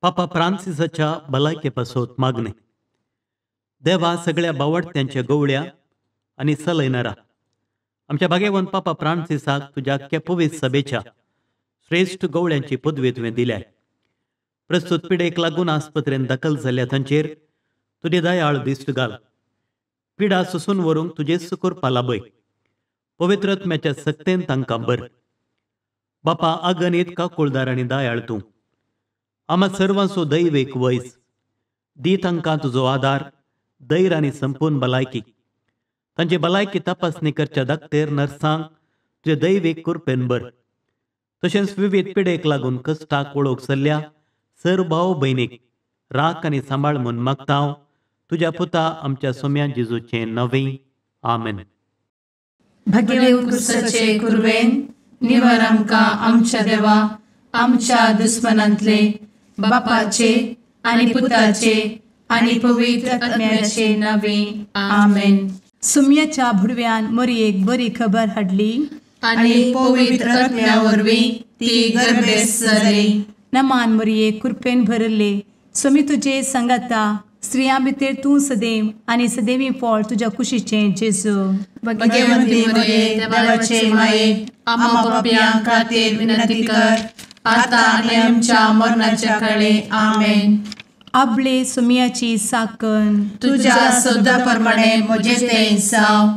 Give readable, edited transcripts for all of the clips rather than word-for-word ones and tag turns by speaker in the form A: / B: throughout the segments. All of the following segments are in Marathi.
A: पापा फ्रांसिसाच्या भलायके पासत मागणे. देवा सगळ्या बावडत्यांच्या गवळ्या आणि सलयणारा आमच्या भाग्यवंत पापा फ्रांसिसाक तुझ्या केपोवीस सभेच्या श्रेष्ठ गवळ्यांची पदवी तुवें दिल्या. प्रस्तुत पिडेक लागून आस्पत्रेन दाखल जाल्ल्या तांचेर तुझे दयाळ दिश्ट घाल. पिडा सुसून व्हरूंक तुजे सुकूर पालाबय. पवित्रत्म्याच्या सक्तेन तांकां बर. बापा अगणित काकुळदार आनी दयाळ तूं. आम्हा सर्वांचो दैव एक वैस. दी तांकां तुजो आदार, धैर आनी संपूर्ण भलायकी. तांची भलायकी तपासणी करच्या दाखतेर नर्सांक तुजे दैव एक कृपेन बर. तशेंच विविध पिडेक लागून कश्टाक वळोवंक सल्ल्या सर्व भाव भयणीक राख आनी सांबाळ म्हूण मागता हांव तुज्या पुता आमच्या सोम्या जेजूचें नवें. आमेन.
B: भाग्यवंत क्रुसाचे कुरवेन निवार आमकां आमच्या देवा आमच्या दुस्मनांतले बापाचे आनी पुताचे आनी पवित्र आत्म्याचे नावे. आमेन.
C: सुम्याच्या भुडव्यान मरयेक बरी खबर हाडली
B: आनी पवित्र आत्म्या वरवीं ती गर्भेस जाली.
C: नमान मरयेक कृपेन भरले. सोमी तुजे संगाता स्त्रियां भितर तूं सदैव आनी सदैवी फळ तुज्या कुशीचें जेजू.
B: भाग्यवंती मरिये देवाचे माये आम्हा पाप्यां खातीर विनंती कर आता आनी आमच्या मरणाच्या काळी. आमेन.
C: आपले सुम्याची साकन
B: तुझ्या सोदा प्रमाणे म्हजे तें जाव.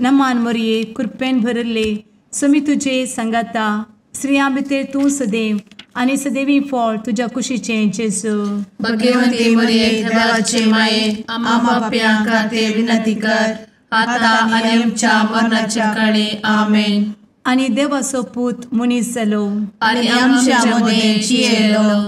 C: नमान मरये कृपेन भरले. सोमी तुजे संगाता स्त्रियां भितर तूं सदैव आनी सदैवी फळ तुज्या कुशीचें जेजू.
B: भाग्यवंती मरिये देवाचे माये आम्हा पाप्यां खातीर विनंती कर आता आनी आमच्या मरणाच्या काळी. आमेन.
C: आनी देवाचो पूत मनीस जालो
B: आनी आमच्या मदीं जियेलो.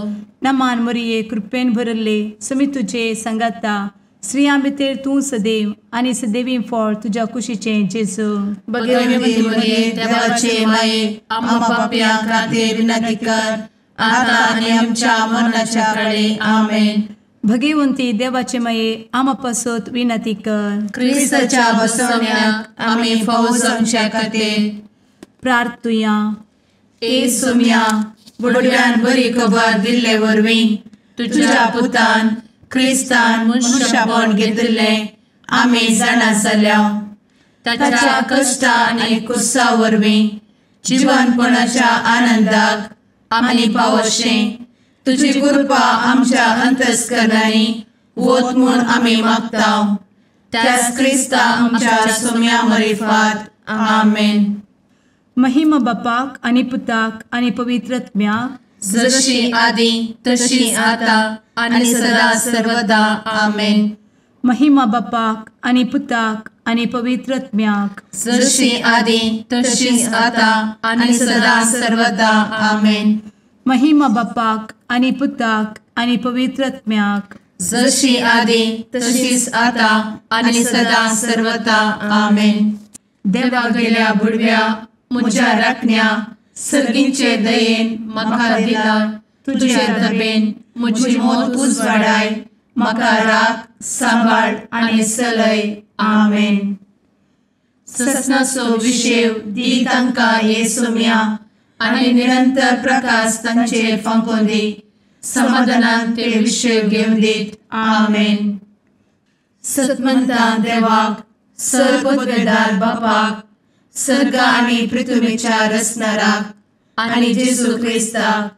C: नमान मरये कृपेन भरले. सोमी तुजे संगाता स्त्रियां भितर तूं सदैव आनी सदैवी फळ तुज्या कुशीचें जेजू.
B: भाग्यवंती मरिये देवाचे माये आम्हा पाप्यां खातीर विनंती कर आता आनी आमच्या मरणाच्या काळी. आमेन.
C: भगवंती देवाचे माये आम्हा पासत विनंती कर.
B: क्रिस्ताच्या बसवण्याक आमी फौज आमच्या खातीर
C: प्रार्थुया.
B: ए सोम्या बुडव्यान बरी खबर दिल्ले वरवीं तुज्या पुतान क्रिस्तान मनशापण घेतिल्लें आमी जाणा जाल्या. ताच्या कश्टा आनी कुसा वरवीं जिवनपणाच्या आनंदाक आमी पावशें तुजी कृपा आमच्या अंतस्करणांनी वत म्हूण आमी मागता. त्याच क्रिस्ता आमच्या सोम्या मरिफात. आमेन.
C: महिमा बापाक आनी पुताक आनी पवित्रत्म्याक
B: जशी आदी तशी आता आनी सदा सर्वदा. आमेन.
C: महिमा बापाक आनी पुताक आनी पवित्रत्म्याक
B: जशी आदी तशीच आता आनी सदा सर्वदा. आमेन.
C: महिमा बापाक आनी पुताक आनी पवित्रत्म्याक
B: जशी आदी तशीच आता आनी सदा सर्वदा. आमेन. देवा गेल्या बुडव्या म्हज्या राखण्या सर्गींचे दयेन म्हाका दिला. तुजे दबेन म्हजी मोत उजवाडाय. म्हाका राख सांबाळ आनी सलय. आमेन. ससनाचो विशेव दी तांकां हे सोम्या आनी निरंतर प्रकाश तांचेर फांकून दी. समाधानान ते विशेव घेवन दीत. आमेन. सतमंता देवाक सर्वपदवेदार बापाक सर्ग आनी पृथ्वीच्या रचणाराक आनी जेजू क्रिस्ताक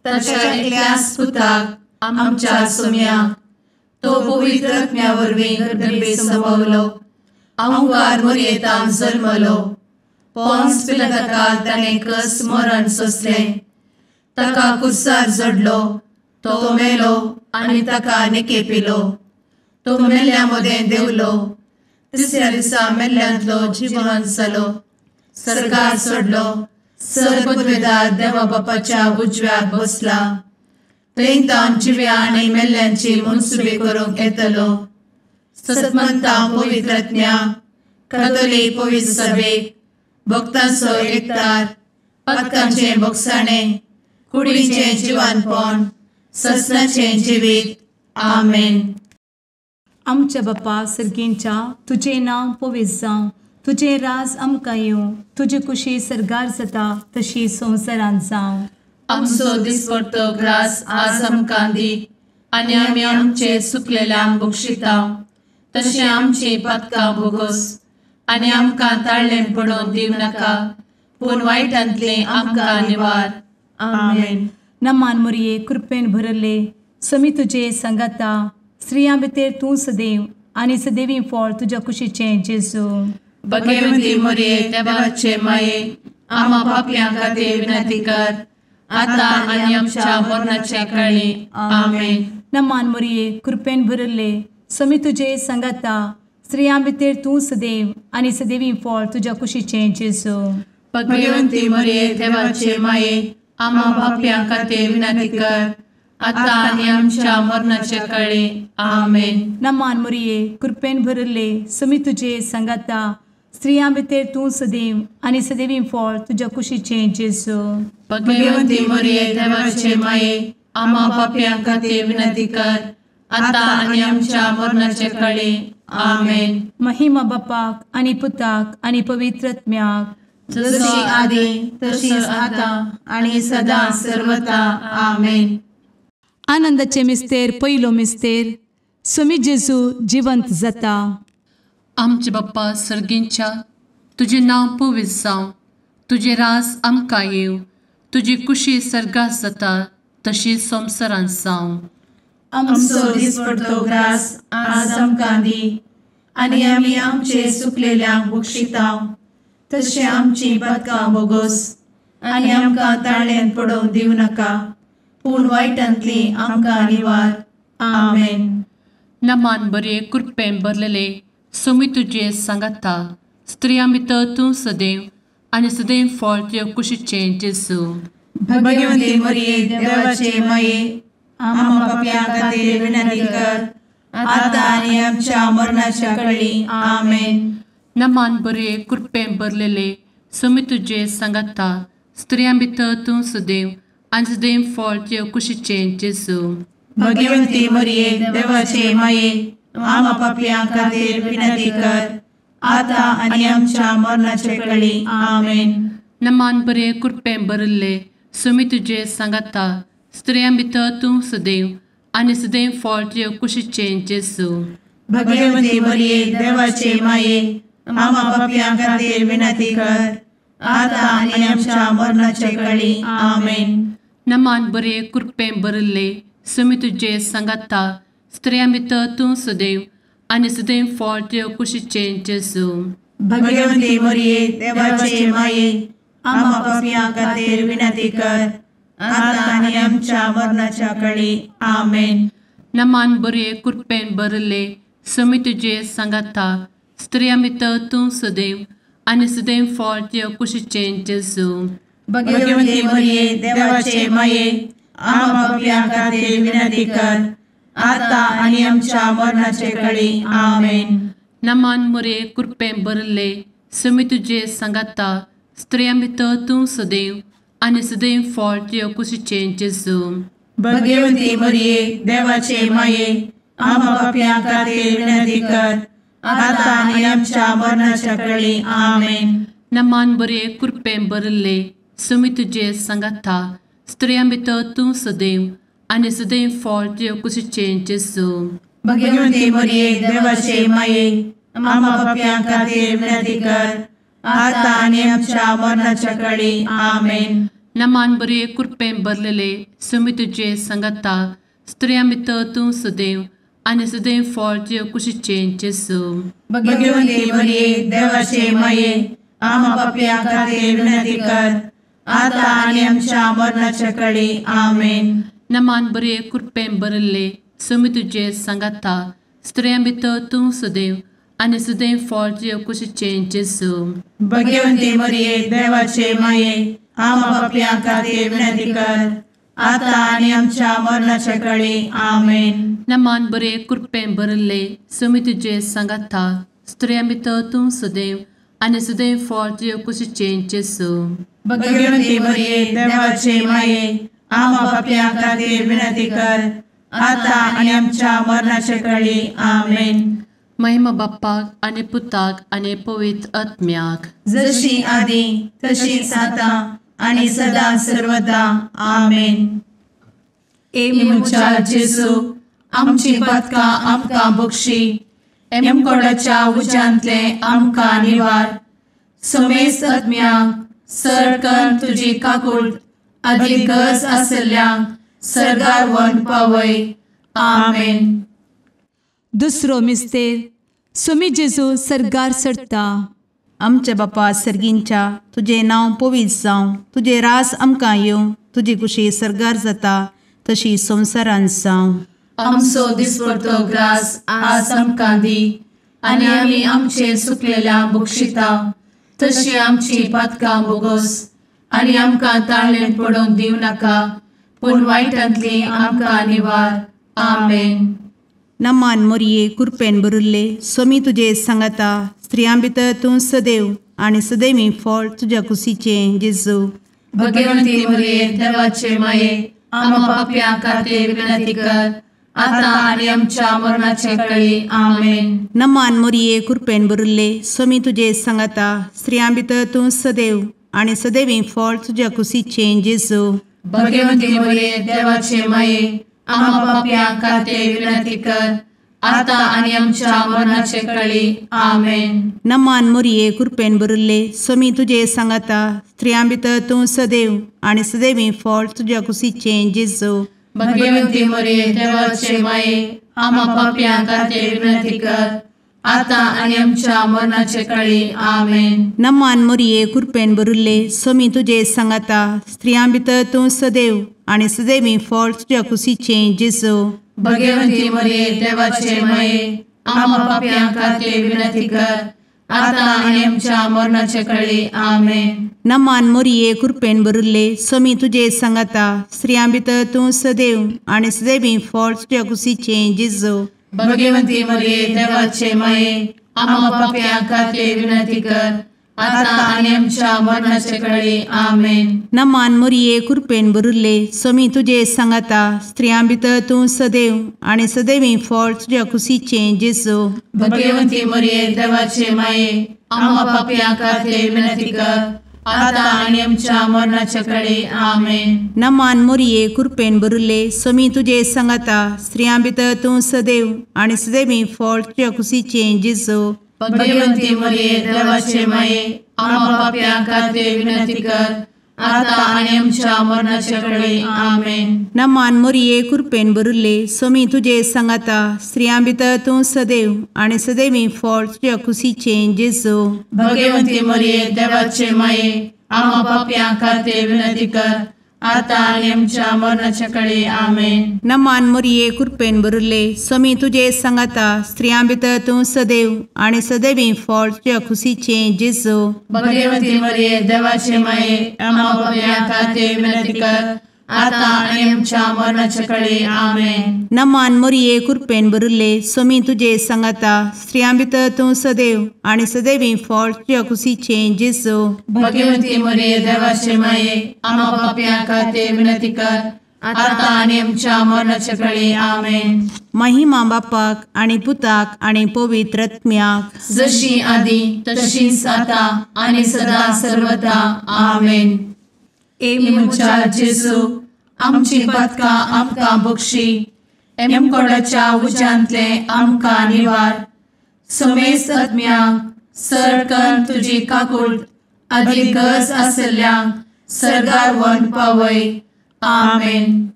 B: ताच्या एकल्याच पुताक आमच्या सोम्याक तो पवित्र आत्म्या वरवीं गर्भे संभवलो. अंगार मरयेंत जल्मलो. पोंस पिलाताकाल ताणें कस मरण सोंसलें. ताका कुर्सार जडलो. तो मेलो आनी ताका निकेपिलो. तो मेल्ल्या मदें देंवलो. तिसऱ्या दिसा मेल्ल्यांतलो जिवंत जालो. सर्गार चडलो. सर्वपदवेदार देवा बापाच्या उजव्याक बसला. थंय जिव्या आनी मेल्ल्यांची मनसुबी करूंक येतलो. सतमंता पवित्र आत्म्या कातोलीक पवित्र सभेक भक्तांचो एकठार पातकांचें भोगसाणें कुडीचें जिवनपण ससनाचें जिवीत. आमेन.
C: आमच्या बापा सर्गींच्या तुजें नांव पवित्र जावं. तुजें राज आमकां येवं. तुजी कुशी सर्गार जाता तशी संवसारांत जावं.
B: आमचो दिसपडटो ग्रास आज आमकां दी, आनी आमी आमचे सुकलेल्यांक बक्षिता. तशें आमची पथकां बोगोस आनी आमकां ताळ्ळें पडोवन दिवं नाका, पूण वायटांतले आमकां निवार. आमेन.
C: नमान मोरये कृपेन भरले समी तुजे संगाता, स्त्रियां भितर तूं सदैव आनी सदैवी फळ तुज्या कुशीचें जेजू.
B: भगवंती मोरये देवाचे माये, आम्हा पापयां खातीर विनंती कर, आतां आनी आमच्या मरणाच्या काळी. आमेन.
C: नमान मोरये कृपेन भरले समी तुजे संगाता, स्त्रियां भितर तूं सदैव आनी सदैवी फळ तुज्या कुशीचें जेजू.
B: भगवंती मोरये देवाचे माये, आम्हा पापयां खातीर विनंती कर, आतां आनी आमच्या मरणाच्या काळी. आमेन.
C: नमान मोरये कृपेन भरले समी तुजे संगाता, स्त्रियां भितर तूं सदैव आनी सदैवी फळ तुज्या कुशीचें जेजू.
B: भगवंती मोरये देवाचे माये, आम्हा पापयां खातीर विनंती कर, आतां आनी आमच्या मरणाच्या काळी. आमेन.
C: महिमा बापाक आनी पुताक आनी पवित्रत्म्याक,
B: जशी आदी तशीच आता आणि सदा सर्वता. आमेन.
C: आनंदाचे मिस्तेर पयलो मिस्तेर, समी जेजू जिवंत जाता.
D: आमचे बाप्पा सर्गींच्या, तुझे नांव पवित्र जावं, तुझे रास आमकां येव, तुजी कुशी सर्गात जाता तशी संवसारांत जावं.
B: आमचो दिसपडटो ग्रास आज आमकां दी, आनी आमी आमचे सुकलेल्यांक बक्षिता. तशें आमची पथकां बोगोस आनी आमकां ताळ्ळें पडोवन दिवं नाका, पूण वायटांतली आमकां निवार. आमेन.
D: नमान बरे कृपेन भरलेले समी तुजे सांगाता, स्त्रियां भितर तूं सदैव आनी सदैव फळ तुज्या कुशीचें जेजू.
B: भगवंती मोरये देवाचे माये, आम्हा पापयां खातीर विनंती कर, आतां आनी आमच्या मरणाच्या काळी. आमेन.
D: नमान बरे कृपेन भरलेले समी तुजे सांगाता, स्त्रियां भितर तूं सदैव आनी सदैव फळ तुज्या कुशीचें जेजू.
B: भगवंती मोरये देवाचे माये, आम्हा पापयां खातीर विनंती कर, आतां आनी आमच्या मरणाच्या काळी. आमेन.
D: नमान बरे कृपेन भरले समी तुजे सांगाता, स्त्रियां भितर तूं सदैव आनी सदैव फळ तुज्या कुशीचें जेजू.
B: भगवंती मोरये देवाचे माये, आम्हा पापयां खातीर विनंती कर, आतां आनी आमच्या मरणाच्या काळी. आमेन.
D: नमान बरे कृपेन भरले समी तुजे सांगाता, स्त्रियां भितर तूं सदैव आनी सदैव फळ तुज्या कुशीचें जेजू.
B: भगवंती मोरये देवाचे माये, आम्हा पापयां खातीर विनंती कर, आतां आनी आमच्या मरणाच्या काळी. आमेन.
D: नमान बरे कृपेन भरले समी तुजे सांगाता, स्त्रियां भितर तूं सदैव आनी सदैव फळ तुज्या कुशीचें जेजू.
B: भगवंती मोरये देवाचे माये, आम्हा पापयां खातीर विनंती कर, आतां आनी आमच्या मरणाच्या काळी. आमेन.
D: नमान बरे कृपेन भरले समी तुजे सांगाता, स्त्रियां भितर तूं सदैव आनी सदैव फळ तुज्या कुशीचें जेजू.
B: भगवंती मोरये देवाचे माये, आम्हा पापयां खातीर विनंती कर, आतां आनी आमच्या मरणाच्या काळी. आमेन.
D: नमान बरे कृपेन भरले समी तुजे सांगाता, स्त्रियां भितर तूं सदैव आनी सदैव फळ तुज्या कुशीचें जेजू.
B: भगवंती मोरये देवाचे माये, आम्हा पापयां खातीर विनंती कर, आतां आनी आमच्या मरणाच्या काळी. आमेन.
D: नमान बरे कृपेन भरलेले समी तुजे सांगाता, स्त्रियां भितर तूं सदैव आनी सदैव फळ तुज्या कुशीचें जेजू.
B: भगवंती मोरये देवाचे माये, आम्हा पापयां खातीर विनंती कर, आतां आनी आमच्या मरणाच्या काळी. आमेन.
D: नमान बरे कृपेन भरले समी तुजे सांगाता, स्त्रियां भितर तूं सदैव आनी सदैव फळ तुज्या कुशीचें जेजू.
B: भगवंती मोरये देवाचे माये, आम्हा पापयां खातीर विनंती कर, आतां आनी आमच्या मरणाच्या काळी. आमेन.
D: नमान बरे कृपेन भरले समी तुजे सांगाता, स्त्रियां भितर तूं सदैव आनी सदैव फळ तुज्या कुशीचें जेजू.
B: भगवंती मोरये देवाचे माये, आम्हा पापयां खातीर विनंती कर, आतां आनी आमच्या मरणाच्या काळी. आमेन.
D: महिमा बाप्पाक आनी पुताक आनी पवित्र आत्म्याक,
B: जशी आदी तशीच आता आणि सदा सर्वदा आमेन.
C: मुचा
B: जेजू आमची पदकां आमकां बक्षी, कोणाच्या उज्यांतले आमकां निवार. सुमेस्त आत्म्यांक सरकन तुजी काकूट, अधिक गरज आसल्ल्यांक सर्गार व्हरून पावय. आमेन.
C: दुसरो मिस्तेर सुमी जेजू सर्गार सरता.
E: आमचे बापा सर्गींच्या, तुझे नांव पवित्र जावं, तुझे रास आमकां येवं, तुजी कुशी सर्गार जाता तशी संवसारांत जावं.
B: आमचो दिसपडटो ग्रास आज आमकां दी, आनी आमी आमचे सुकलेल्यांक बक्षितांव. तशी आमची पदकां बोगोस, आनी आमकां ताळ्ळेंत पडोवंक दिवं नाका, पूण वायटांतली आमकां निवार. आमेन.
E: नमान मोरये कृपेन भरिल्ले, स्वामी तुजे सांगाता, स्त्रियां भितर तूं सदैव आनी सदैवी फळ तुज्या कुशीचें जेजू.
B: भगवंती मरिये देवाचे माये, आम पाप्यां खातीर विनंती कर, आता आनी आमच्या मरणाचे काळी. आमेन.
E: नमान मोरये कृपेन भरिल्ले, स्वामी तुजे सांगाता, स्त्रियां भितर तूं सदैव आनी सदैवी फळ तुज्या कुशीचें जेजू.
B: भगवंती मरिये देवाचे माये, आम पाप्यां खातीर विनंती कर, आता आनी आमच्या मरणाचे काळी. आमेन.
E: नमान मोरये कृपेन भरिल्ले, स्वामी तुजे सांगाता, स्त्रियां भितर तूं सदैव आनी सदैवी फळ तुज्या कुशीचें जेजू.
B: भगवंती मरिये देवाचे माये, आम पाप्यां खातीर विनंती कर, आता आनी आमच्या मरणाचे काळी. आमेन.
E: नमान मोरये कृपेन भरिल्ले, स्वामी तुजे सांगाता, स्त्रियां भितर तूं सदैव आनी सदैवी फळ तुज्या कुशीचें जेजू.
B: भगवंती मरिये देवाचे माये, आम पाप्यां खातीर विनंती कर, आता आनी आमच्या मरणाचे काळी. आमेन.
E: नमान मोरये कृपेन भरिल्ले, स्वामी तुजे सांगाता, स्त्रियां भितर तूं सदैव आनी सदैवी फळ तुज्या कुशीचें जेजू.
B: भगवंती मरिये देवाचे माये, आम पाप्यां खातीर विनंती कर, आता आनी आमच्या मरणाचे काळी. आमेन.
E: नमान मोरये कृपेन भरिल्ले, स्वामी तुजे सांगाता, स्त्रियां भितर तूं सदैव आनी सदैवी फळ तुज्या कुशीचें जेजू.
B: भगवंती मरिये देवाचे माये, आम पाप्यां खातीर विनंती कर, आता आनी आमच्या मरणाचे काळी. आमेन.
E: नमान मोरये कृपेन भरिल्ले, स्वामी तुजे सांगाता, स्त्रियां भितर तूं सदैव आनी सदैवी फळ तुज्या कुशीचें जेजू.
B: भगवंती मरिये देवाचे माये, आम पाप्यां खातीर विनंती कर, आता आनी आमच्या मरणाचे काळी. आमेन.
E: नमान मोरये कृपेन भरिल्ले, स्वामी तुजे सांगाता, स्त्रियां भितर तूं सदैव आनी सदैवी फळ तुज्या कुशीचें जेजू.
B: भगवंती मरिये देवाचे माये, आम पाप्यां खातीर विनंती कर, आता आनी आमच्या मरणाचे काळी. आमेन.
E: नमान मोरये कृपेन भरिल्ले, स्वामी तुजे सांगाता, स्त्रियां भितर तूं सदैव आनी सदैवी फळ तुज्या कुशीचें जेजू.
B: भगवंती मरिये देवाचे माये, आम पाप्यां खातीर विनंती कर, आता आनी आमच्या मरणाचे काळी. आमेन.
E: नमान मोरये कृपेन भरिल्ले, स्वामी तुजे सांगाता, स्त्रियां भितर तूं सदैव आनी सदैवी फळ तुज्या कुशीचें जेजू.
B: भगवंती मरिये देवाचे माये, आम पाप्यां खातीर विनंती कर, आता आनी आमच्या मरणाचे काळी. आमेन.
E: महिमा बापाक आनी पुताक आनी पवित्र आत्म्याक,
B: जशी आदी तशीच आता आनी सदा सर्वदा. आमेन. मुचा जेजू आमची पदकां आमकां बक्षी, कोणाच्या उज्यांतले आमकां निवार. सुमेस्त आत्म्यांक सरकन तुजी काकूट, अधिक गरज आसल्ल्यांक सर्गार व्हरून पावय. आमेन.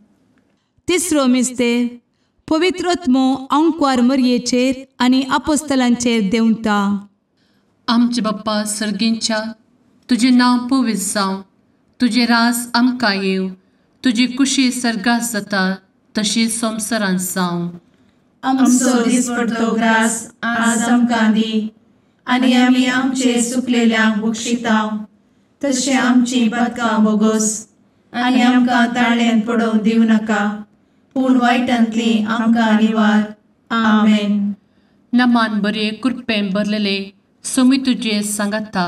C: तिसरो मिस्तेर पवित्र आत्मो अंकवार मरयेचेर आनी आपोस्तलांचेर देंवता.
D: आमचे बाप्पा सर्गींच्या, तुजें नांव पवित्र जावं, तुजे रास आमकां येवं, तुजी कुशी सर्गास जाता तशी संवसारांत जावं.
B: आमचो दिसपडटो ग्रास आज आमकां दी, आनी आमी आमचे सुकलेल्यांक बक्षितांव. तशें आमची पदकां बोगोस, आनी आमकां ताळ्ळेंत पडोवंक दिवं नाका, पूण वायटांतली आमकां निवार. आमेन.
D: नमान बरे कृपेन भरलेले, सोमी तुजे सांगाता,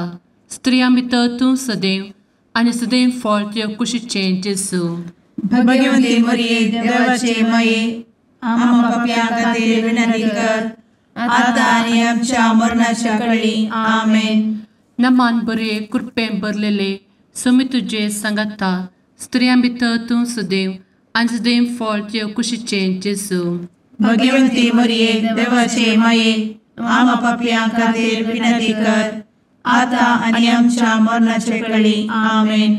D: स्त्रियां भितर तूं सदैव आनी सदैव फळ तुज्या कुशीचें जेजू.
B: भगवंती मरिये देवाचे माये, आम पाप्यां खातीर विनंती कर, आता आनी आमच्या मरणाच्या काळी. आमेन.
D: नमान बरे कृपेन भरलेले, सुमी तुझे सांगाता स्त्रियां भितर तूं सदैव आनी सदैव फळ तुझे कुशीचें जेजू.
B: भगवंती मरिये देवाचे माये आम्हा पापियां खातीर विनंती कर आता आनी आमच्या मरणाचे वेळी आमेन.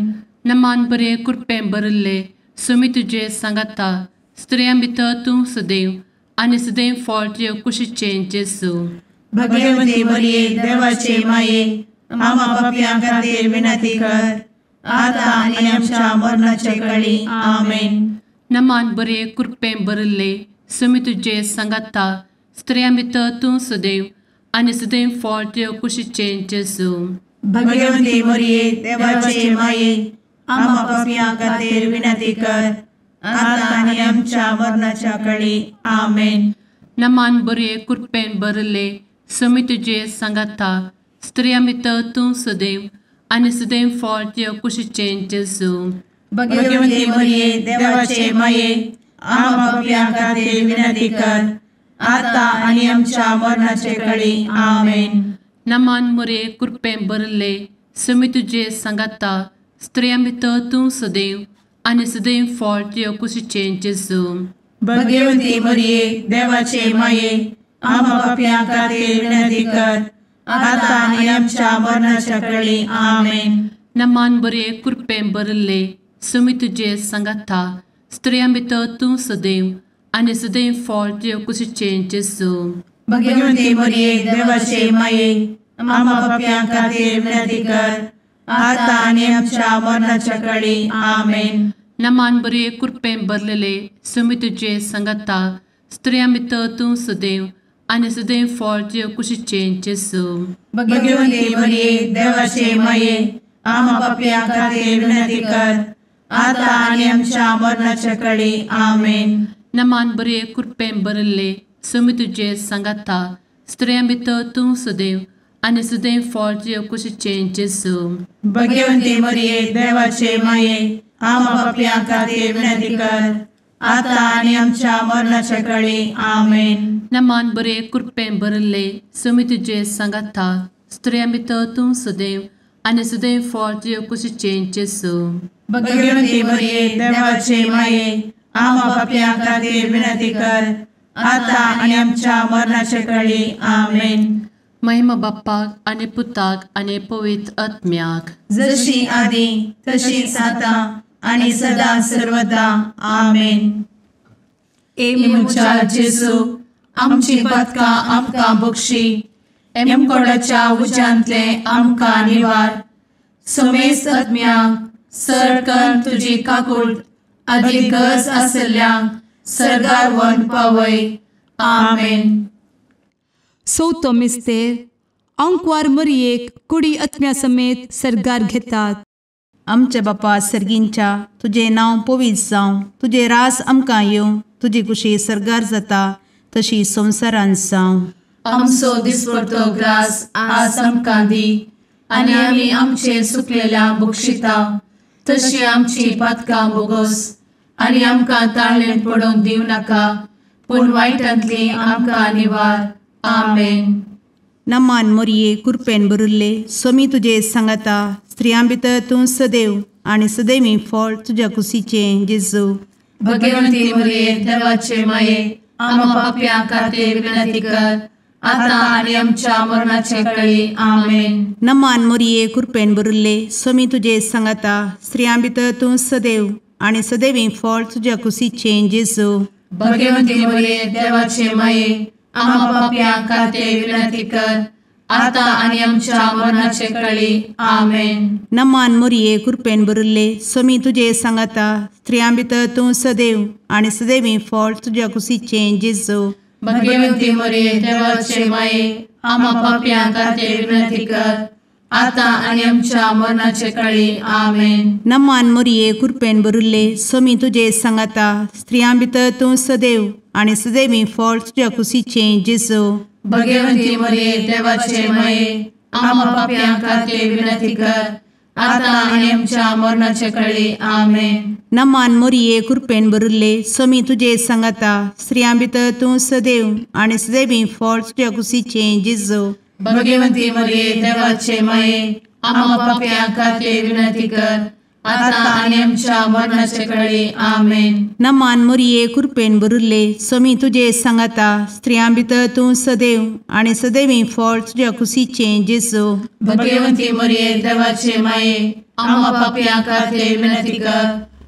D: नमान बरे कृपें भरिल्ले सुमी तुझे सांगाता स्त्रियां भितर तूं सदैव आनी सदैव फळ तुझे कुशीचें जेजू.
B: भगवंती मरिये देवाचे माये आम्हा पापियां खातीर विनंती कर आता आनी आमच्या मरणाचे वेळी आमेन.
D: नमान बरे कृपें भरिल्ले सुमी तुझे सांगाता स्त्रियां भितर तूं सदैव आनी सदैव फळ तुझे कुशीचें जेजू.
B: भगवंती मरिये देवाचे माये आम्हा पापियां खातीर विनंती कर आता आनी आमच्या मरणाच्या वेळी आमेन.
D: नमान बरे कृपें भरिल्ले सुमी तुझे सांगाता स्त्रियां भितर तूं सदैव आनी सदैव फळ तुझे कुशीचें जेजू.
B: भगवंती मरिये देवाचे माये आम्हा पापियां खातीर विनंती कर आता आनी आमच्या मरणाचे वेळी आमेन.
D: नमान बरे कृपें भरिल्ले सुमी तुझे सांगाता स्त्रियां भितर तूं सदैव आनी सदैव फळ तुझे कुशीचें जेजू.
B: भगवंती मरिये देवाचे माये आम्हा पापियां खातीर विनंती कर आता आनी आमच्या मरणाच्या वेळी आमेन.
D: नमान बरे कृपें भरिल्ले सुमी तुझे सांगाता स्त्रियां भितर तूं सदैव आनी सदैव फळ तुझे कुशीचें जेजू.
B: भगवंती मरिये देवाचे माये आम्हा पापियां खातीर विनंती कर आता आनी आमच्या मरणाच्या वेळी आमेन.
D: नमान बरे कृपें भरलेले सुमी तुझे सांगाता स्त्रियां भितर तूं सदैव आनी सदैव फळ तुझे कुशीचें जेजू.
B: भगवंती मरिये देवाचे माये आम्हा पापियां खातीर विनंती कर आता आनी आमच्या मरणाच्या वेळी आमेन.
D: नमान बरे कृपें भरिल्ले सुमी तुझे सांगाता स्त्रियां भितर तूं सदैव आनी सदैव फळ तुझे कुशीचें जेजू.
B: भगवंती मरिये देवाचे माये आम्हा पापियां खातीर विनंती कर आता आनी आमच्या मरणाच्या वेळी आमेन.
D: नमान बरे कृपें भरिल्ले सुमी तुझे सांगाता स्त्रियां भितर तूं सदैव आनी सदैव फळ तुझे कुशीचें जेजू.
B: भगवंती मरिये देवाचे माये आम्हा पापियां खातीर विनंती कर आता आनी आमच्या मरणाच्या वेळी आमेन.
D: महिमा बाप्पाक आनी पुताक आनी पवित्र आत्म्याक
B: जशी आदी तशीच आता आनी सदा सर्वदा आमेन. मुचा जेजू आमची पदकां आमकां बक्षी एमकोडाच्या उज्यांतले आमकां निवार. समेस्त आत्म्यांक सडकन तुजी काकूट अधिक गरज आसल्यांक सर्गार व्हरून पावय. आमेन.
C: चवथो मिस्तेर अंकवार मरियेक कुडी आत्म्या समेत सर्गार घेतात.
E: आमचे बापा सर्गींच्या तुझे नांव पवित्र जावं, तुझे रास आमकां येवं, तुजी कुशी सर्गार जाता तशी संवसारांत जावं.
B: आमचो दिसपडटो ग्रास आज आमकां दी आनी आमी आमचे सुकलेल्यांक बक्षिता तशी आमची पातकां बोगोस आनी आमकां ताळ्ळेन पडोवंक दिवं नाका पूण वायटांतली आमकां निवार. आमेन.
E: नमान मरिये कृपेन भरिल्ले समी तुजे सांगाता स्त्रियां भितर तूं सदैव आनी सदैवी फळ तुज्या कुशीचें जेजू.
B: भगवंती मरिये देवाचे माये आम्हा पापियां खातीर विनंती कर आता आनी आमच्या मरणाचे वेळी आमेन.
E: नमान मरिये कृपेन भरिल्ले समी तुजे सांगाता स्त्रियां भितर तूं सदैव आनी सदैवी फळ तुज्या कुशीचें जेजू.
B: भगवंती मरिये देवाचे माये आम्हा पापियां खातीर विनंती कर आता आनी आमच्या मरणाचे वेळी आमेन.
E: नमान मरिये कृपेन भरिल्ले समी तुजे सांगाता स्त्रियां भितर तूं सदैव आनी सदैवी फळ तुज्या कुशीचें जेजू.
B: भगवंती मरिये देवाचे माये आम्हा पापियां खातीर विनंती कर आता आनी आमच्या मरणाचे वेळी आमेन.
E: नमान मरिये कृपेन भरिल्ले समी तुजे सांगाता स्त्रियां भितर तूं सदैव आनी सदैवी फळ तुज्या कुशीचें जेजू.
B: भगवंती मरिये देवाचे माये आम्हा पापियां खातीर विनंती कर आता आनी आमच्या मरणाचे वेळी आमेन.
E: नमान मरिये कृपेन भरिल्ले समी तुजे सांगाता स्त्रियां भितर तूं सदैव आनी सदैवी फळ तुज्या कुशीचें जेजू.
B: भगवंती मरिये देवाचे माये आम्हा पाप्यां खातीर विनंती कर, आता आनी आमच्या मरणाचे कळे. आमेन.
E: नमान मोरये कृपेन भरुल्ले स्वामी तुजे सांगाता स्त्रियां भितर तूं सदैव आनी सदैवी फळ तुज्या कुशीचे जेजू.
B: भगवंती मरिये देवाचे माये, आम्हा पाप्यां खातीर विनंती कर,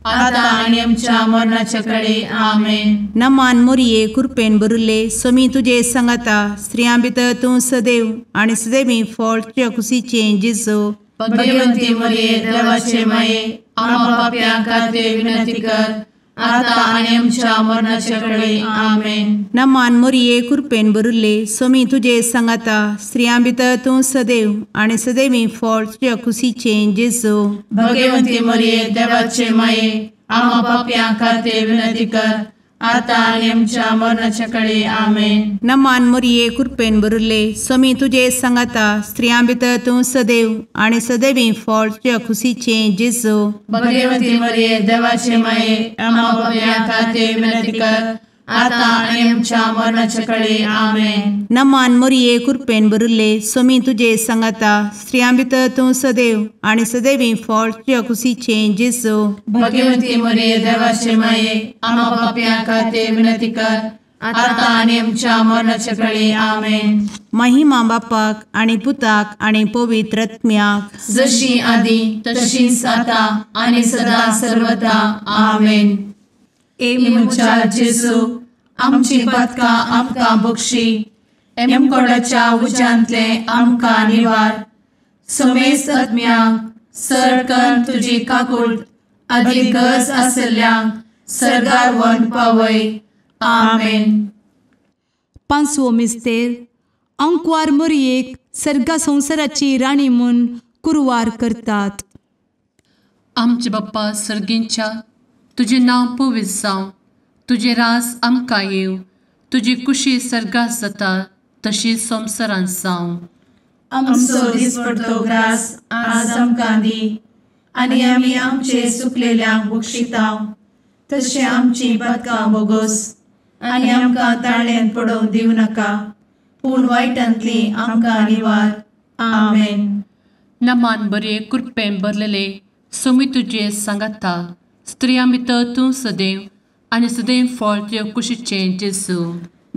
B: आता आनी आमच्या मरणाचे कळे. आमेन.
E: नमान मोरये कृपेन भरुल्ले स्वामी तुजे सांगाता स्त्रियां भितर तूं सदैव आनी सदैवी फळ तुज्या कुशीचे जेजू.
B: भगवंती मरिये देवाचे माये, आम्हा पाप्यां खातीर विनंती कर, आता आनी आमच्या मरणाचे कळे. आमेन.
E: नमान मोरये कृपेन भरुल्ले स्वामी तुजे सांगाता स्त्रियां भितर तूं सदैव आनी सदैवी फळ तुज्या कुशीचे जेजू.
B: भगवंती मरिये देवाचे माये, आम्हा पाप्यां खातीर विनंती कर, आता आनी आमच्या मरणाचे कळे. आमेन.
E: नमान मोरये कृपेन भरुल्ले स्वामी तुजे सांगाता स्त्रियां भितर तूं सदैव आनी सदैवी फळ तुज्या कुशीचे जेजू.
B: भगवंती मरिये देवाचे माये, आम्हा पाप्यां खातीर विनंती कर, आता आनी आमच्या मरणाचे कळे. आमेन.
E: नमान मोरये कृपेन भरुल्ले स्वामी तुजे सांगाता स्त्रियां भितर तूं सदैव आनी सदैवी फळ तुज्या कुशीचे जेजू.
B: भगवंती मरिये देवाचे माये, आम्हा पाप्यां खातीर विनंती कर, आता आनी आमच्या मरणाचे कळे. आमेन.
E: महिमा बापाक आनी पुताक आनी पवित्र आत्म्याक,
B: जशी आदी तशीच आता आनी सदा सर्वदा. आमेन. मुच्या जेजू, आमची पदकां आमकां बक्षी, एमकोडाच्या उज्यांतले आमकां निवार. समेस्त आत्म्यांक सडकन तुजी काकूट, अदीक गरज आसल्ल्यांक सर्गार व्हरून पावय. आमेन.
C: पांचवो मिस्तेर अंकवार मोरयेक सर्गा संवसाराची राणी म्हूण कुरवार करतात.
D: आमचे बाप्पा सर्गींच्या तुझे नांव पवित्र जावं, तुझे रास आमकां येव, तुजी कुशी सर्गास जाता तशी संवसारांत जावं.
B: आमचो दिसपडटो ग्रास आज आमकां दी, आनी आमी आमचे सुकलेल्यांक बक्षितांव. तशें आमची पदकां बोगोस आनी आमकां ताळ्यान पडोवंक दिवं नाका, पूण वायटांतली आमकां निवार. आमेन.
D: नमान बरे कृपेन भरलेले स्वामी तुजे सांगाता स्त्रियां भितर तूं सदैव आनी सदैव फळ तुज्या कुशीचे जेजू.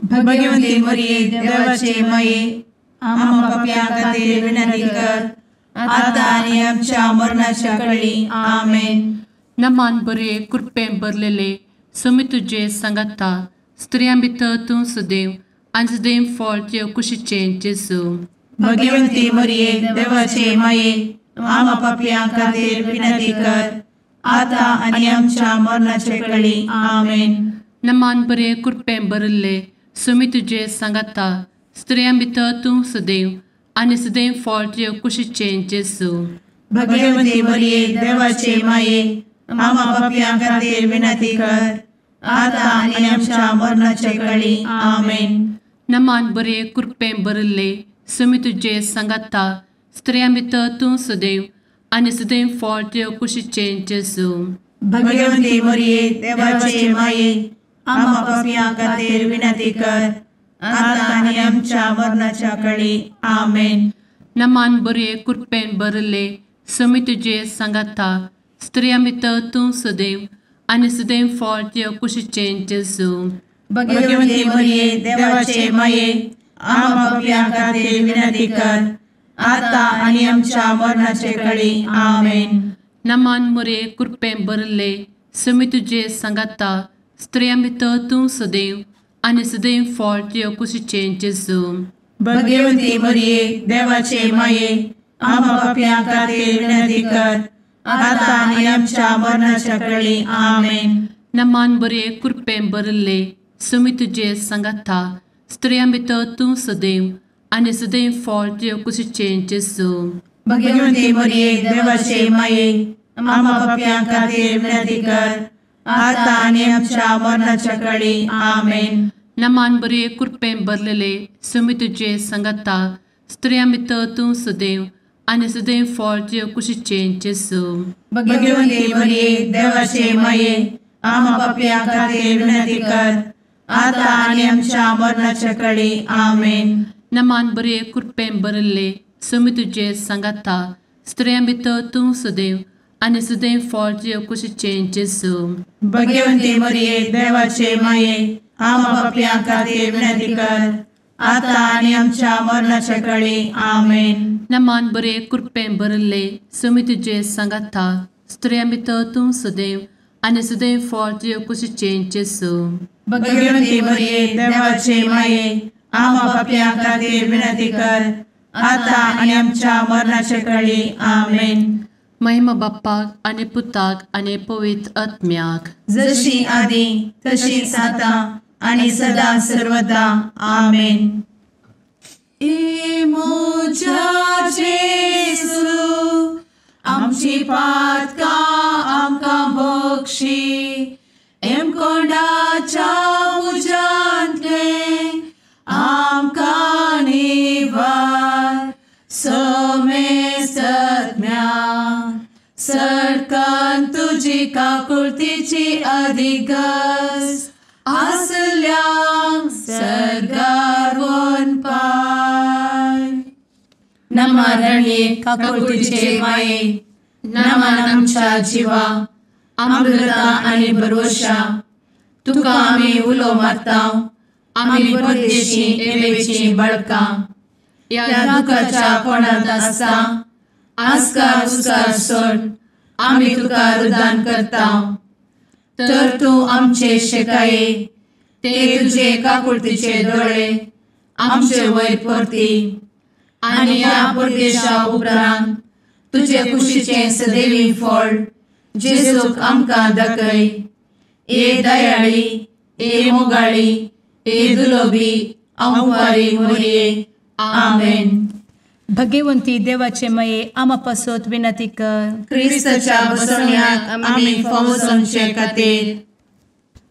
B: भगवंती मरिये देवाचे माये, आम्हा पाप्यां खातीर विनंती कर, आता आनी आमच्या मरणाच्या कळी. आमेन.
D: नमान बरे कृपेन भरलेले स्वामी तुजे सांगाता स्त्रियां भितर तूं सदैव आनी सदैव फळ तुज्या कुशीचे जेजू.
B: भगवंती मरिये देवाचे माये, आम्हा पाप्यां खातीर विनंती कर, आता आनी आमच्या मरणाचे कळी. आमेन.
D: नमान बरे कृपेन भरले स्वामी तुजे सांगाता स्त्रियां भितर तूं सदैव आनी सदैव फळ तुज्या कुशीचे जेजू.
B: भगवंती मरिये देवाचे माये, आम्हा पाप्यां खातीर विनंती कर, आता आनी आमच्या मरणाचे कळी. आमेन.
D: नमान बरे कृपेन भरले स्वामी तुजे सांगाता स्त्रियां भितर तूं सदैव आनी सदैव फळ तुज्या कुशीचे जेजू.
B: भगवंती मरिये देवाचे माये, आम्हा पाप्यां खातीर विनंती कर, आता आनी आमच्या मरणाच्या कळी. आमेन.
D: नमान बरे कृपेन भरले स्वामी तुजे सांगाता स्त्रियां भितर तूं सदैव आनी सदैव फळ तुज्या कुशीचे जेजू.
B: भगवंती मरिये देवाचे माये, आम्हा पाप्यां खातीर विनंती कर, आता आनी आमच्या मरणाचे कळी. आमेन.
D: नमान बरे कृपेन भरले स्वामी तुजे सांगाता स्त्रियां भितर तूं सदैव आनी सदैव फळ तुज्या कुशीचे जेजू.
B: भगवंती मरिये देवाचे माये, आम्हा पाप्यां खातीर विनंती कर, आता आनी आमच्या मरणाच्या कळी. आमेन.
D: नमान बरे कृपेन भरले स्वामी तुजे सांगाता स्त्रियां भितर तूं सदैव आनी सदैव फळ तुज्या कुशीचे जेजू.
B: भगवंती मरिये देवाचे माये, आम्हा पाप्यां खातीर विनंती कर, आता आनी आमच्या मरणाच्या कळी. आमेन.
D: नमान बरे कृपेन भरलेले स्वामी तुजे सांगाता स्त्रियां भितर तूं सदैव आनी सदैव फळ तुज्या कुशीचे जेजू.
B: भगवंती मरिये देवाचे माये, आम्हा पाप्यां खातीर विनंती कर, आता आनी आमच्या मरणाच्या कळी. आमेन.
D: नमान बरे कृपेन भरले स्वामी तुजे सांगाता स्त्रियां भितर तूं सदैव आनी सदैव फळ तुजे कुशीचें जेजू.
B: भाग्यवंती मरिये देवाचे माये आम्हा पापयां खातीर विनंती कर आता आनी आमच्या मरणाच्या काळी आमेन.
D: नमान बरे कृपेन भरले समी तुजे सांगाता स्त्रियां भितर तूं सदैव आनी सदैव फळ तुजे कुशीचें जेजू.
B: भाग्यवंती मरिये देवाचे माये आम्हा पापयां खातीर विनंती कर आता आनी आमच्या मरणाच्या काळी आमेन.
D: महिमा बाप्पाक आनी पुताक आनी पवित्र आत्म्याक
B: जशी आदी तशीच आता आणि सदा सर्वदा आमेन. ए मोजा जेसू आमची पातकां आमकां बक्षी एम कोंडाच्या उजांतले आमकां निवार सोमे सत्म्या सडकन तुजी काकुळतीची अधिगस आसल्यां सरगार वन पाय. नमारणे काकुळतीचे माये नमान आमच्या जिवा अमृता आनी भरवशा तुका आमी उलो मारतां आमी परदेशी येवेची बळकां या दुखाच्या कोणांत आसता आस्कार उस्कार सोड आमी तुका रुदान करतां. तर तूं आमचे शेकाये ते तुजे काकुळतीचे दोळे आमचे वयर परती आनी या परदेशा उपरांत तुजे कुशीचे सदैवी फळ जेजूक आमकां दाखय. ए दयाळी ए मोगाळी ए दुलोबी अंवारी मरिये आमेन.
C: भाग्यवंती देवाचे माये आम्हा पासत विनंती कर.
B: क्रिस्ताच्या बसवण्याक आमी फावो समचे खातीर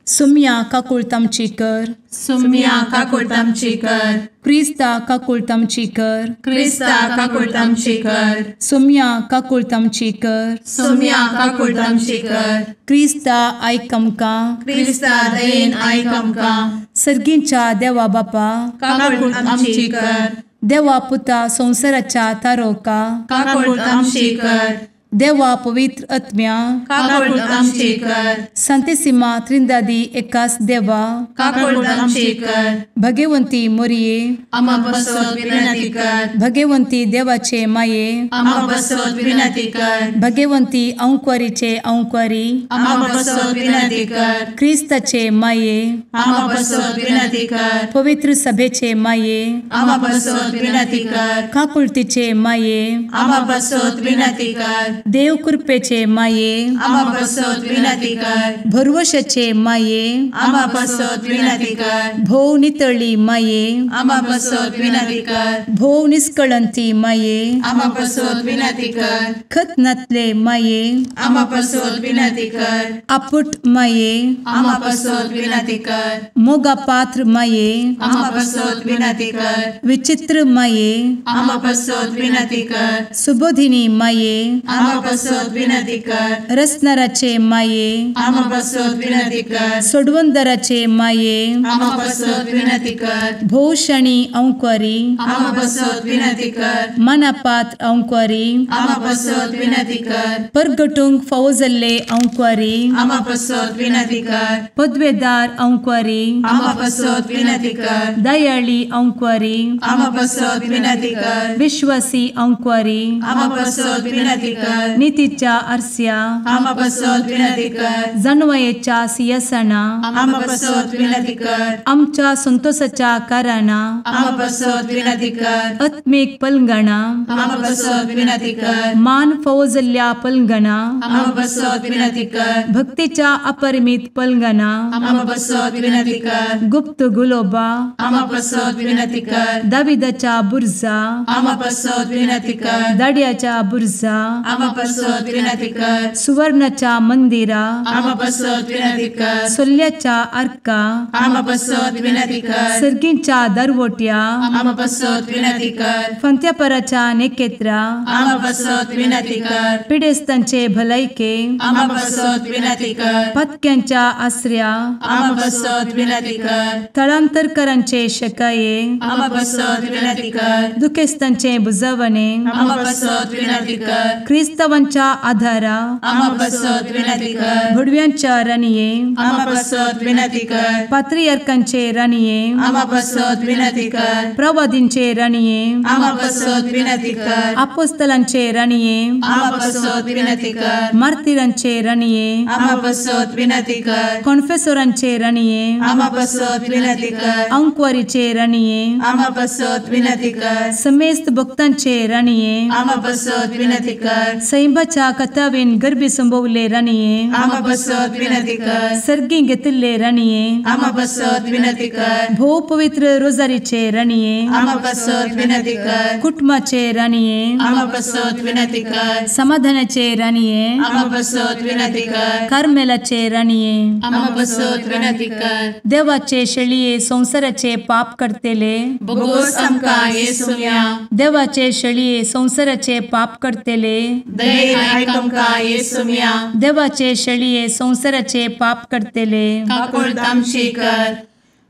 C: सुम्या काकुळतामची कर.
B: सुम्या काकुळतामची कर.
C: क्रिस्ता काकुळतामची कर.
B: क्रिस्ता काकुळतामची कर.
C: सुम्या काकुळतामची कर.
B: सुम्या काकुळतामची कर.
C: क्रिस्ता आयक आमकां.
B: क्रिस्ता दयेन आयक आमकां.
C: सर्गींच्या देवा बापा
B: काकुळतामची कर.
C: देवा पुता संसाराच्या तारोका
B: काकुळतामची कर.
C: देवा पवित्र आत्म्या
B: काकुळतामची कर.
C: सांतेसिमा त्रिंदादी एकाच देवा
B: काकुळतामची कर.
C: भाग्यवंती मरिये
B: आम्हा पासत विनंती कर.
C: भाग्यवंती देवाचे माये
B: आम्हा पासत विनंती कर.
C: भाग्यवंती अंकुरीचे अंकुरी
B: आम्हा पासत विनंती कर.
C: क्रिस्ताचे माये
B: आम्हा पासत विनंती कर.
C: पवित्र सभेचे माये
B: आम्हा पासत विनंती कर.
C: काकुळतीचे माये
B: आम्हा पासत विनंती कर.
C: देव कृपेचे माये
B: आम्हा पासत विनंती कर.
C: भरवशाचे माये
B: आम्हा पासत विनंती कर.
C: भोव नितळी माये
B: आम्हा पासत विनंती कर.
C: भोव निष्कळंती माये
B: आम्हा पासत विनंती कर.
C: खतनातले माये
B: आम्हा पासत विनंती कर.
C: आपुट माये
B: आम्हा पासत विनंती कर.
C: मोगा पात्र माये
B: आम्हा पासत विनंती कर.
C: विचित्र माये
B: आम्हा पासत विनंती कर.
C: सुबोधिनी माये
B: आम्हा पासत विनंती कर.
C: रसनाराचे माये
B: आम्हा पासत विनंती कर.
C: सोडवंदराचे माये
B: आम्हा पासत विनंती कर.
C: भोवशणी अंकुरी
B: आम्हा पासत विनंती कर.
C: मनापात्र अंकुरी
B: आम्हा पासत विनंती कर.
C: परगटूंक फावो जाल्ले अंकुरी
B: आम्हा पासत विनंती कर.
C: पदवेदार अंकुरी
B: आम्हा पासत विनंती कर.
C: दयाळी अंकुरी
B: आम्हा पासत विनंती कर.
C: विश्वासी अंकुरी
B: आम्हा पासत विनंती कर.
C: नीतीच्या आरस्या
B: आम्हा पासत विनंती कर.
C: जाणवायेच्या सिंहासना
B: आम्हा पासत विनंती कर.
C: आमच्या संतोषाच्या कारणा
B: आम्हा पासत विनंती कर.
C: आत्मिक पलंगणा
B: आम्हा पासत विनंती कर.
C: मान फावो जाल्ल्या पलंगणा
B: आम्हा पासत विनंती कर.
C: भक्तीच्या अपरिमित पलंगणा
B: आम्हा पासत विनंती कर.
C: गुप्त गुलोबा
B: आम्हा पासत विनंती कर.
C: दाविदाच्या बुर्जा
B: आम्हा पासत विनंती कर.
C: दाड्याच्या बुर्जा
B: आम्हा आम्हा पासत विनंती कर.
C: सुवर्णाच्या मंदिरा,
B: आम्हा पासत विनंती कर.
C: सोल्याच्या अर्का,
B: आम्हा पासत विनंती कर.
C: सर्गींच्या दरवोट्या,
B: आम्हा पासत विनंती कर.
C: फंत्यापराच्या नेकेत्रा,
B: आम्हा पासत विनंती कर.
C: पिडेस्तांचे भलायके,
B: आम्हा पासत विनंती कर.
C: पथक्यांच्या आसऱ्या,
B: आम्हा पासत विनंती कर.
C: स्थळांतरकरांचे शकाये,
B: आम्हा पासत विनंती कर.
C: दुखेस्तांचे बुजवणे,
B: आम्हा पासत विनंती कर.
C: ख्रिस्तवांच्या आधारा,
B: आम्हा पासत विनंती कर.
C: भुडव्यांच्या राणीये,
B: आम्हा पासत विनंती कर.
C: पात्रियार्कांचे राणीये,
B: आम्हा पासत विनंती कर.
C: प्रवादींचे राणीये,
B: आम्हा पासत विनंती कर.
C: अपोस्तलांचे राणीये,
B: आम्हा पासत विनंती कर.
C: मार्तिरांचे राणीये,
B: आम्हा पासत विनंती कर.
C: कॉन्फेसोरांचे राणीये,
B: आम्हा पासत विनंती कर.
C: अंकवारीचे राणीये,
B: आम्हा पासत विनंती कर.
C: समेस्त भक्तांचे राणीये,
B: आम्हा पासत विनंती कर.
C: सैंबाच्या कथावेन गर्भी संभवले राणीये,
B: आम्हा पासत विनंती कर.
C: सर्गी घेतले राणीये,
B: आम्हा पासत विनंती कर.
C: भो पवित्र रोजारीचे राणीये,
B: आम्हा पासत विनंती कर.
C: कुटुंबाचे राणीये,
B: आम्हा पासत विनंती कर.
C: समाधानाचे राणीये,
B: आम्हा पासत विनंती कर.
C: कार्मेलाचे राणीये,
B: आम्हा पासत विनंती कर.
C: देवाचे शेळीये संसाराचे पाप करतेले,
B: बघोस आमका येसुया.
C: देवाचे शेळीये संसाराचे पाप करतेले,
B: दये आयक आमका येसुया.
C: देवाचे शेळीये संसाराचे पाप करतेले,
B: काकुळत आमची कर.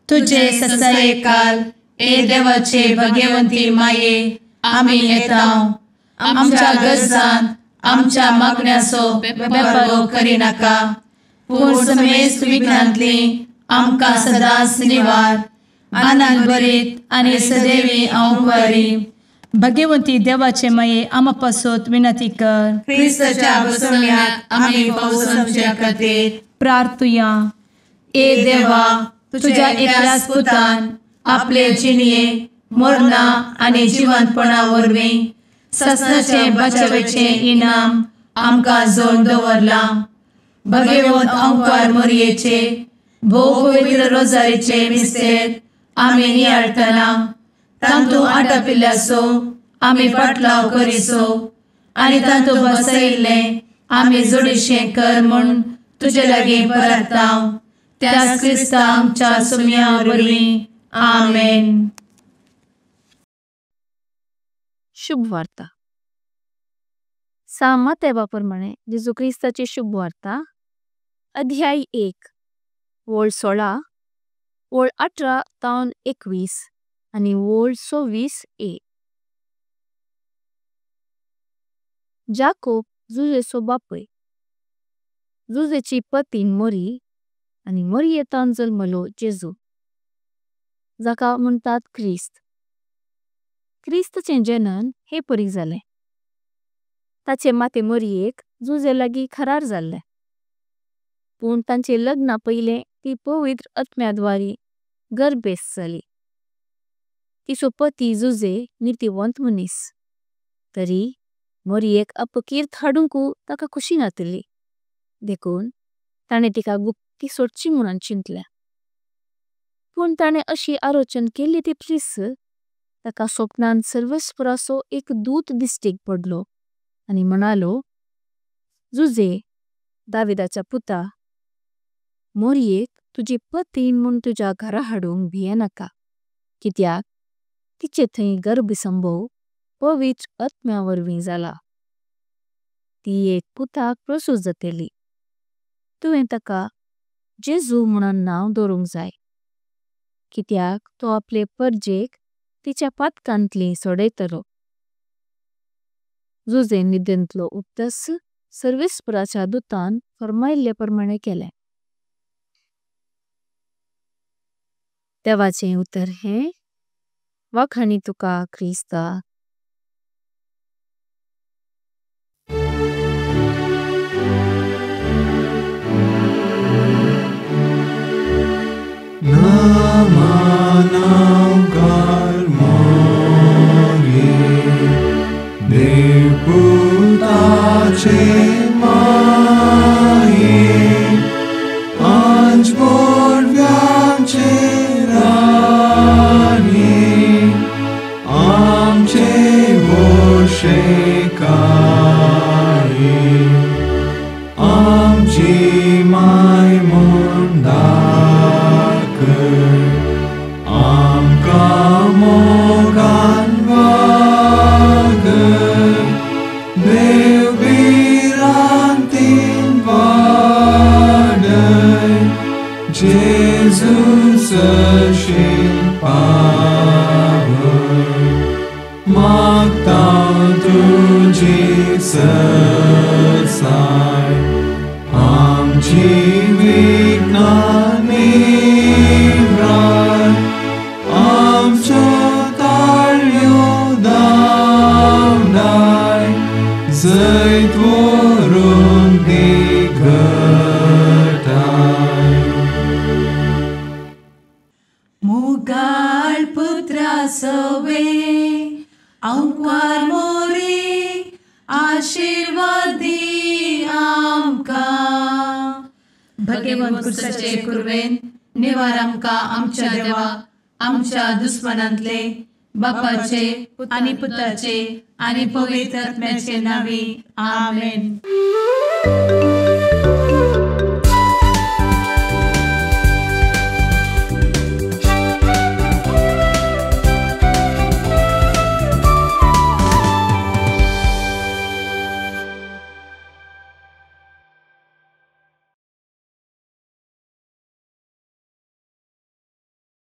C: तुझे ससाये
B: काल ए देवाचे भगवंती माये आम्ही येताव. आमच्या गरजांत आमच्या मागण्याचो बेपारो करी नाका. पूर्ण समेस्त विघ्नांतली आमका सदांच निवार. आनंद बरीत आणि सदैवी औंकवारी.
C: भगवंती देवाचे माये आम्हा पासत विनंती कर.
B: ख्रिस्ताच्या बसवण्यात आम्ही पावस आमच्या खातीर.
C: प्रार्थुया.
B: ए देवा, तुझ्या एकल्याच पुतान आपले जिणये मरणा आणि जिवंतपणा वरवीं ससनाचे बचावेचे इनाम आमकां जोड दवरला. भगवंत औंकार मोरयेचे भोव पवित्र रोजारीचे मिस्तेर आमी नियाळटना तांतू आटापिल्ल्याचो आमी पाटलाव करिसो आनी तांतू बसयिल्ले आमी जोडीशें कर म्हूण तुजे लागीं परताव. त्याच क्रिस्ता आमच्या सुम्या वरवीं. आमेन.
F: शुभ वार्ता. सामात प्रमाणे जेजू ख्रिस्ताची शुभ वार्ता अध्याय 1 वोळ 16 वोळ 18 तावन 21 आणि वोळ 26a. जाकोब जुजेचो बापूय. जुजेची पतीन मोरी आणि मोरयेतान जल्मलो जेजू जाका म्हणतात ख्रिस्त. ख्रिस्ताचें जनन हे परीक जालें. ताचे माते मोरयेक जुजे लागीं खरार जाल्लें. पूण तांचे लग्ना पयलें ती पवित्र आत्म्याद्वारी गर्भेस्त जाली. तिचो पती जुजे नितिवंत मनीस. तरी मोरयेक अपकीर्त हाडूंकू ताका खुशी नातली. देखून ताणें तिका गुप्ती सोडची म्हणून चिंतलें. पूण ताणें अशी आलोचन केली तितलीच ताका स्वप्नांत सर्वेस्पराचो एक दूत दिश्टीक पडलो आनी म्हणालो, जुजे दाविदाच्या पुता, मोरयेक तुजी पतीन म्हूण तुज्या घरा हाडूंक भियेनाका. कित्याक तिचे थंय गर्भसंभोव पवित्र आत्म्या वरवीं जाला. ती एक पुताक प्रसूत जातली. तुवें ताका जेजू म्हणून नांव दवरूंक जाय. कित्याक तो आपले परजेक तिच्या पातकांतली सोडयतलो. जुजे निदेंतलो उपदेश सर्वेस्पराच्या दुतान फर्मायल्ले प्रमाणे केलें. देवाचें उतर हें वाखाणी तुका ख्रिस्ता.
G: Amche Boshekaya ससाय आमची विघ्नांनी राय आमच्या ताळयो धांवडाय जैत वरून दिगटाय
B: मुगाळ पुत्रा सवे अंकवार मोरी आशीर्वाद दी आमकां भगवंत कुर्साचे कुरवेन निवार आमकां आमच्या देवा आमच्या दुस्मनांतले बापाचे आनी पुताचे आनी पवित्र आत्म्याचे नावी आमेन.